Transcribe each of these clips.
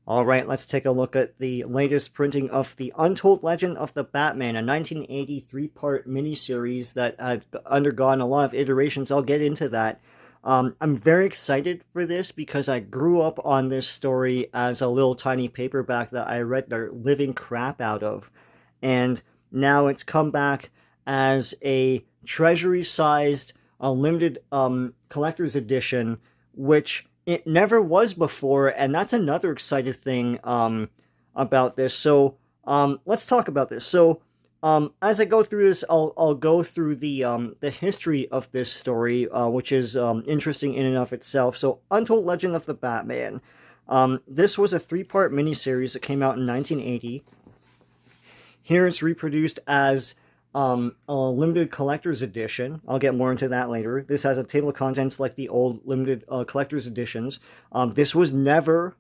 All right, let's take a look at the latest printing of the Untold Legend of the Batman, a 1983 part miniseries that had undergone a lot of iterations. I'll get into that. I'm very excited for this because I grew up on this story as a little tiny paperback that I read the living crap out of. And now it's come back as a treasury-sized, limited collector's edition, which it never was before, and that's another exciting thing about this. So let's talk about this. So as I go through this, I'll go through the history of this story, which is interesting in and of itself. So Untold Legend of the Batman. This was a three-part miniseries that came out in 1980. Here it's reproduced as a limited collector's edition. I'll get more into that later. This has a table of contents like the old limited collector's editions. This was never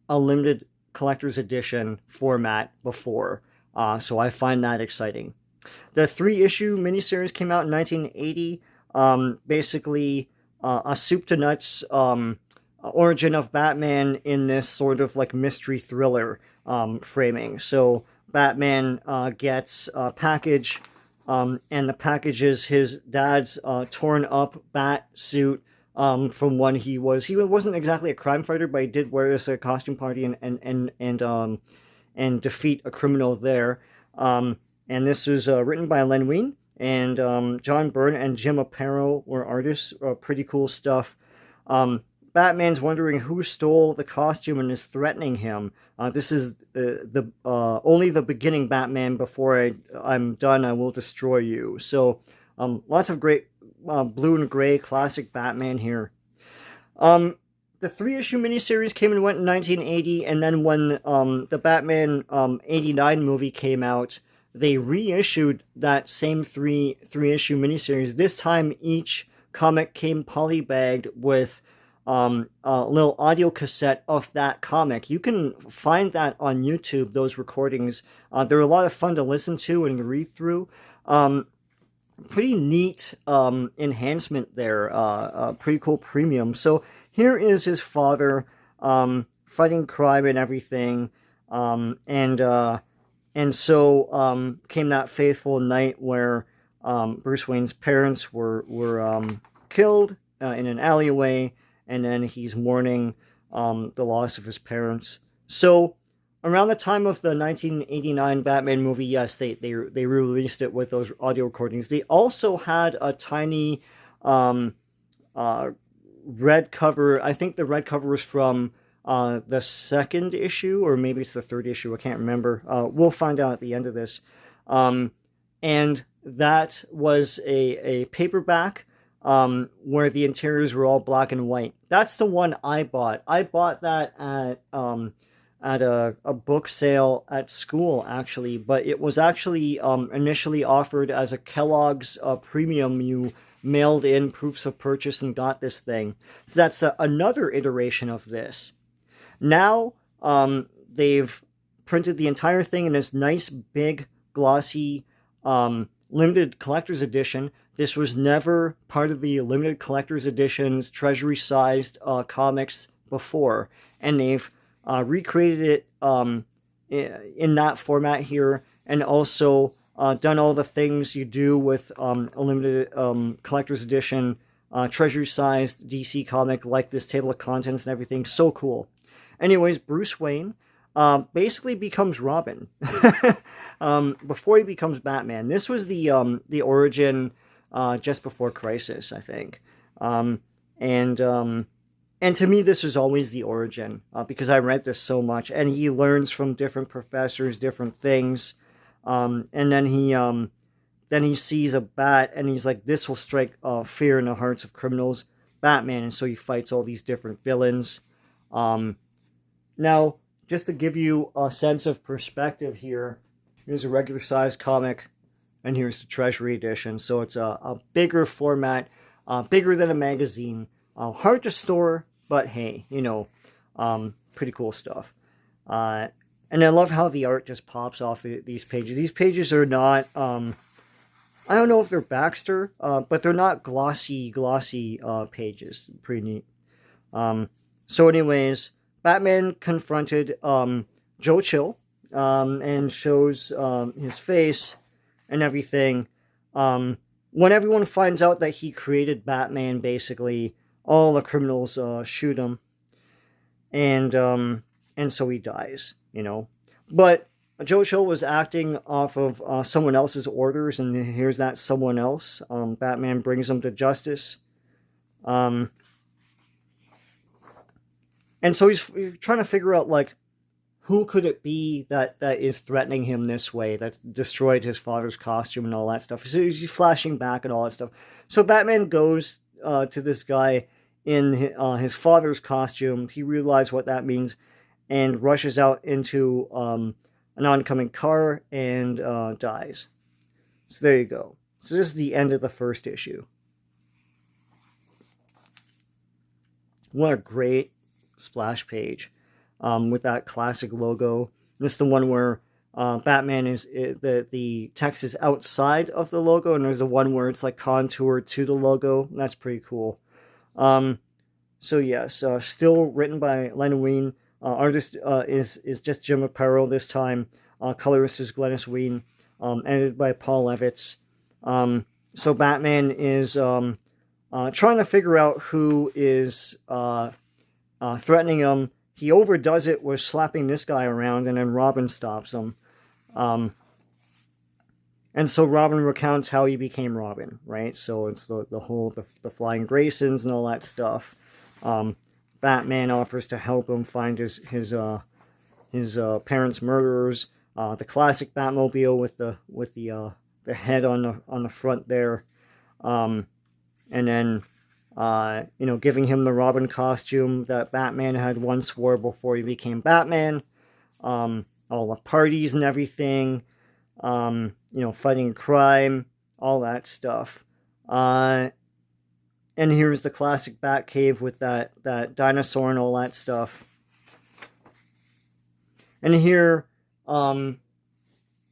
a limited collector's edition format before, so I find that exciting. The three-issue miniseries came out in 1980. Basically, a soup to nuts origin of Batman in this sort of like mystery thriller framing. So Batman gets a package, and the package is his dad's torn up bat suit from when he wasn't exactly a crime fighter, but he did wear this at a costume party and defeat a criminal there. And this was written by Len Wein, and John Byrne and Jim Aparo were artists. Pretty cool stuff. Batman's wondering who stole the costume and is threatening him. This is only the beginning, Batman. Before I'm done, I will destroy you. So lots of great blue and gray classic Batman here. The three-issue miniseries came and went in 1980, and then when the Batman 89 movie came out, they reissued that same three-issue miniseries. This time, each comic came polybagged with a little audio cassette of that comic. You can find that on YouTube, those recordings. They're a lot of fun to listen to and read through. Pretty neat enhancement there. Pretty cool premium. So here is his father fighting crime and everything. And so came that fateful night where Bruce Wayne's parents were killed in an alleyway. And then he's mourning the loss of his parents. So around the time of the 1989 Batman movie, yes, they released it with those audio recordings. They also had a tiny red cover. I think the red cover was from the second issue, or maybe it's the third issue. I can't remember. We'll find out at the end of this. And that was a paperback where the interiors were all black and white. That's the one I bought. I bought that at a book sale at school, actually, but it was actually initially offered as a Kellogg's premium. You mailed in proofs of purchase and got this thing. So that's another iteration of this. Now they've printed the entire thing in this nice, big, glossy, limited collector's edition. This was never part of the limited collector's edition's treasury-sized comics before, and they've recreated it in that format here, and also done all the things you do with a limited collector's edition treasury-sized DC comic, like this table of contents and everything. So cool. Anyways, Bruce Wayne basically becomes Robin before he becomes Batman. This was the origin just before Crisis, I think. And to me, this was always the origin because I read this so much. And he learns from different professors, different things. And then he sees a bat and he's like, this will strike fear in the hearts of criminals, Batman. And so he fights all these different villains. Now, just to give you a sense of perspective here, here's a regular size comic, and here's the Treasury edition. So it's a bigger format, bigger than a magazine, hard to store, but hey, pretty cool stuff. And I love how the art just pops off these pages. These pages are not, I don't know if they're Baxter, but they're not glossy pages. Pretty neat. So anyways, Batman confronted Joe Chill, and shows his face and everything. When everyone finds out that he created Batman, basically all the criminals shoot him, and so he dies. But Joe Chill was acting off of someone else's orders, and here's that someone else. Batman brings him to justice. And so he's trying to figure out, like, who could it be that is threatening him this way, that destroyed his father's costume and all that stuff. So he's flashing back and all that stuff. So Batman goes to this guy in his father's costume. He realizes what that means and rushes out into an oncoming car and dies. So there you go. So this is the end of the first issue. What a great splash page. With that classic logo. This is the one where Batman is, the text is outside of the logo, and there's the one where it's like contoured to the logo. That's pretty cool. So yes, still written by Len Wein. Artist is just Jim Aparo this time. Colorist is Glennis Wein. Edited by Paul Levitz. So Batman is trying to figure out who is threatening him. He overdoes it with slapping this guy around, and then Robin stops him. And so Robin recounts how he became Robin, right? So it's the whole, the Flying Graysons and all that stuff. Batman offers to help him find his parents' murderers. The classic Batmobile with the head on the front there. And then giving him the Robin costume that Batman had once wore before he became Batman. All the parties and everything. Fighting crime, all that stuff. And here's the classic Batcave with that dinosaur and all that stuff. And here,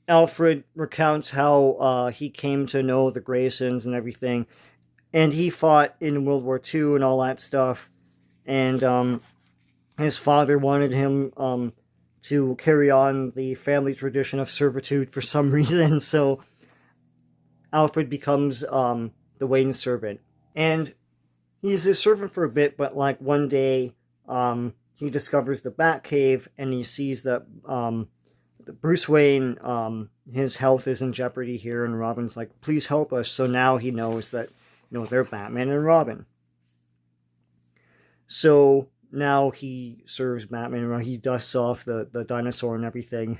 Alfred recounts how he came to know the Graysons and everything. And he fought in World War II and all that stuff. And his father wanted him to carry on the family tradition of servitude for some reason. So Alfred becomes the Wayne servant. And he's a servant for a bit, but like one day he discovers the Batcave and he sees that Bruce Wayne, his health is in jeopardy here. And Robin's like, please help us. So now he knows that they're Batman and Robin. So now he serves Batman. He dusts off the dinosaur and everything.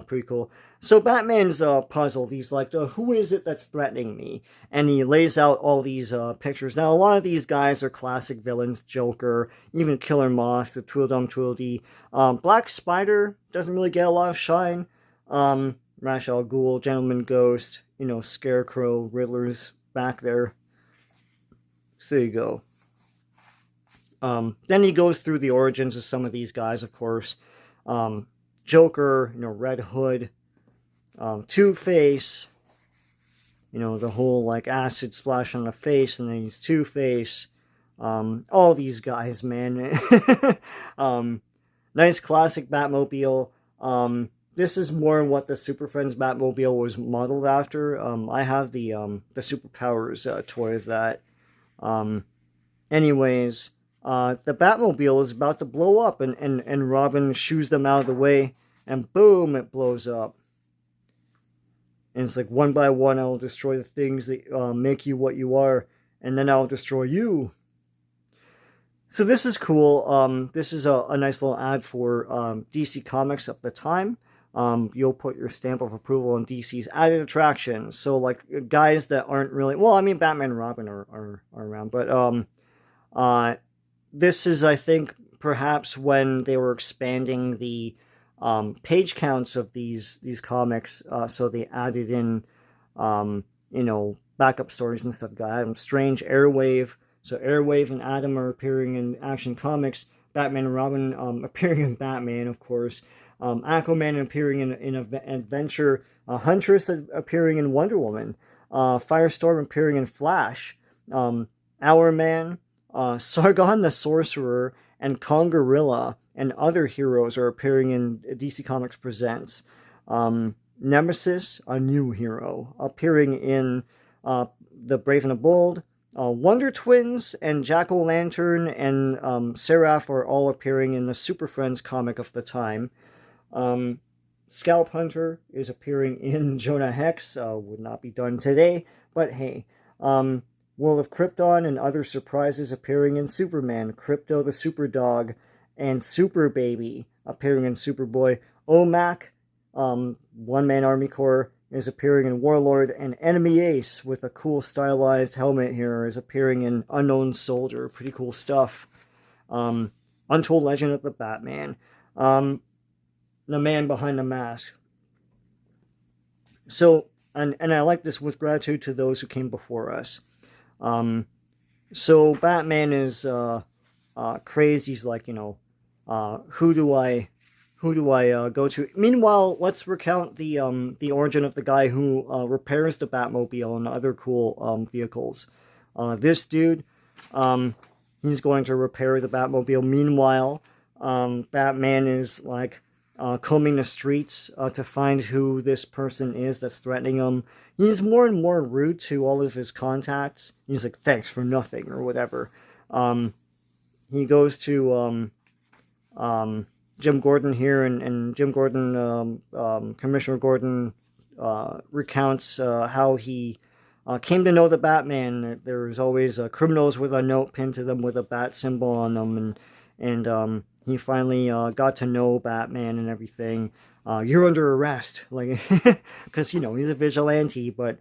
Pretty cool. So Batman's puzzled. He's like, who is it that's threatening me? And he lays out all these pictures. Now, a lot of these guys are classic villains. Joker, even Killer Moth, the Tweedledum Tweedledee. Black Spider doesn't really get a lot of shine. Ra's al Ghul, Gentleman Ghost, Scarecrow, Riddler's back there. So there you go. Then he goes through the origins of some of these guys, of course. Joker, Red Hood, Two-Face, the whole like acid splash on the face, and then he's Two-Face. All these guys, man. Nice classic Batmobile. This is more what the Super Friends Batmobile was modeled after. I have the Superpowers toy of that. Anyways, the Batmobile is about to blow up, and Robin shoos them out of the way, and boom, it blows up. And it's like, one by one, I'll destroy the things that make you what you are, and then I'll destroy you. So this is cool. This is a nice little ad for DC Comics at the time. You'll put your stamp of approval on DC's added attractions. So, like, guys that aren't really... Well, I mean, Batman and Robin are around. But this is, I think, perhaps when they were expanding the page counts of these comics. So they added in, backup stories and stuff. Got Adam Strange, Airwave. So Airwave and Adam are appearing in Action Comics. Batman and Robin appearing in Batman, of course. Aquaman appearing in Adventure, Huntress appearing in Wonder Woman, Firestorm appearing in Flash, Hourman, Sargon the Sorcerer, and Kongorilla and other heroes are appearing in DC Comics Presents. Nemesis, a new hero, appearing in The Brave and the Bold. Wonder Twins and Jack-O-Lantern and Seraph are all appearing in the Super Friends comic of the time. Scalp Hunter is appearing in Jonah Hex. Would not be done today, but hey. World of Krypton and other surprises appearing in Superman. Crypto the Super Dog and Super Baby appearing in Superboy. OMAC, One Man Army Corps, is appearing in Warlord, and Enemy Ace with a cool stylized helmet here is appearing in Unknown Soldier. Pretty cool stuff. Untold Legend of the Batman. The Man Behind the Mask. So, and I like this, with gratitude to those who came before us. So Batman is crazed. He's like, who do I go to? Meanwhile, let's recount the origin of the guy who repairs the Batmobile and other cool vehicles. This dude, he's going to repair the Batmobile. Meanwhile, Batman is like combing the streets to find who this person is that's threatening him. He's more and more rude to all of his contacts. He's like, thanks for nothing, or whatever. He goes to Jim Gordon here, and Jim Gordon, Commissioner Gordon, recounts how he came to know the Batman. There's always criminals with a note pinned to them with a bat symbol on them, and he finally got to know Batman and everything. You're under arrest, like, because he's a vigilante, but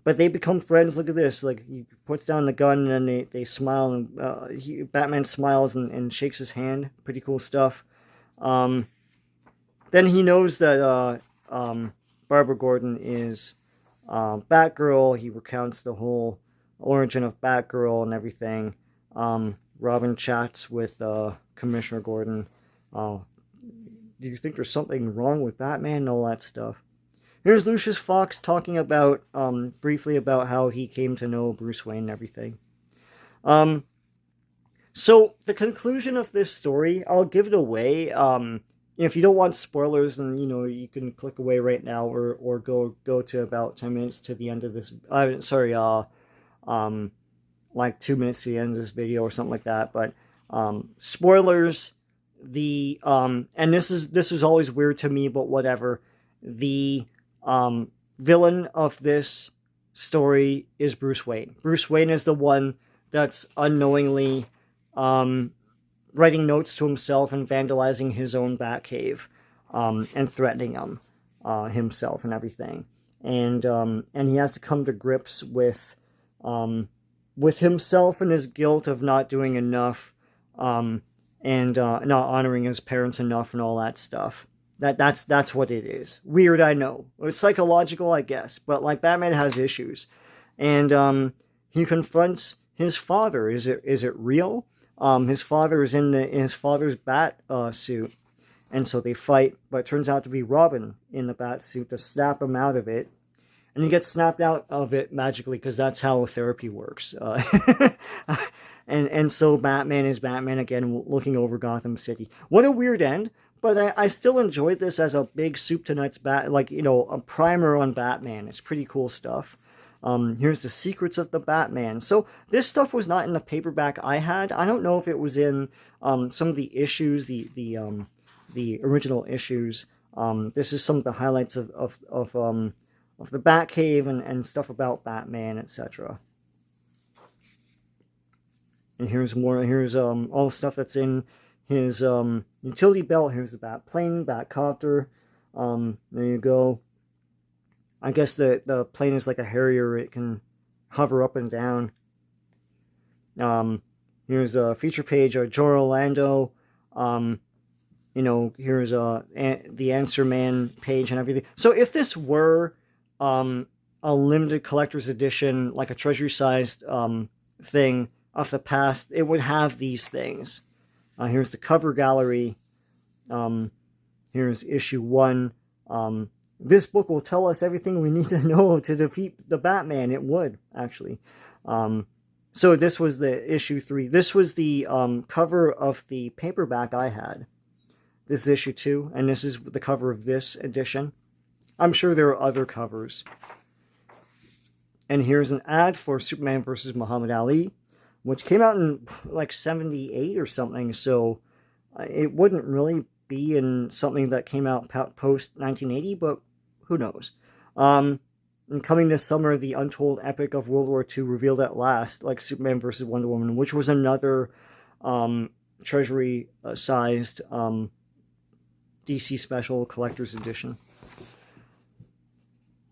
they become friends. Look at this, like, he puts down the gun and then they smile, and Batman smiles and shakes his hand. Pretty cool stuff. Then he knows that Barbara Gordon is Batgirl. He recounts the whole origin of Batgirl and everything. Robin chats with Commissioner Gordon. Do you think there's something wrong with Batman and all that stuff? Here's Lucius Fox talking about briefly about how he came to know Bruce Wayne and everything. So the conclusion of this story, I'll give it away. If you don't want spoilers, then you can click away right now, or go to about 10 minutes to the end of this. Like 2 minutes to the end of this video or something like that. But spoilers. And this is always weird to me, but whatever. The villain of this story is Bruce Wayne. Bruce Wayne is the one that's unknowingly writing notes to himself and vandalizing his own Batcave, and threatening him himself and everything. And he has to come to grips with himself and his guilt of not doing enough, and not honoring his parents enough and all that stuff. That's what it is. Weird, I know. It's psychological, I guess, but like, Batman has issues, and he confronts his father. Is it real? His father is in his father's bat suit, and so they fight. But it turns out to be Robin in the bat suit to snap him out of it, and he gets snapped out of it magically, because that's how therapy works. And so Batman is Batman again, looking over Gotham City. What a weird end, but I still enjoyed this as a big soup to nuts a primer on Batman. It's pretty cool stuff. Here's the secrets of the Batman. So this stuff was not in the paperback I had. I don't know if it was in some of the issues, the original issues. This is some of the highlights of the Batcave and stuff about Batman, etc. And here's more. Here's all the stuff that's in his utility belt. Here's the Batplane, Batcopter. There you go. I guess the plane is like a Harrier. It can hover up and down. Here's a feature page of Jor Orlando. Here's the Answer Man page and everything. So if this were a limited collector's edition, like a treasury-sized thing of the past, it would have these things. Here's the cover gallery. Here's issue 1. This book will tell us everything we need to know to defeat the Batman. It would, actually. So this was the issue 3. This was the cover of the paperback I had. This is issue 2, and this is the cover of this edition. I'm sure there are other covers. And here's an ad for Superman vs. Muhammad Ali, which came out in like 78 or something, so it wouldn't really be in something that came out post 1980, but who knows. And coming this summer, the Untold epic of World War II revealed at last, like Superman vs. Wonder Woman, which was another Treasury-sized DC Special Collector's Edition.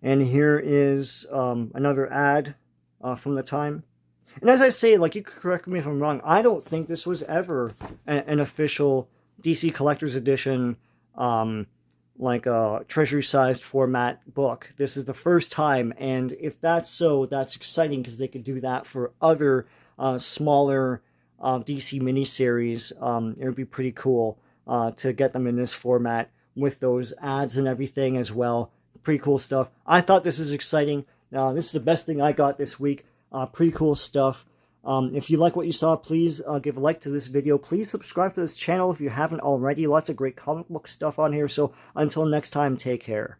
And here is another ad from the time. And as I say, like, you could correct me if I'm wrong, I don't think this was ever an official DC Collector's Edition, like a Treasury-sized format book. This is the first time, and if that's so, that's exciting, because they could do that for other smaller DC miniseries. It would be pretty cool to get them in this format with those ads and everything as well. Pretty cool stuff. I thought this is exciting. This is the best thing I got this week. Pretty cool stuff. If you like what you saw, please give a like to this video. Please subscribe to this channel if you haven't already. Lots of great comic book stuff on here. So until next time, take care.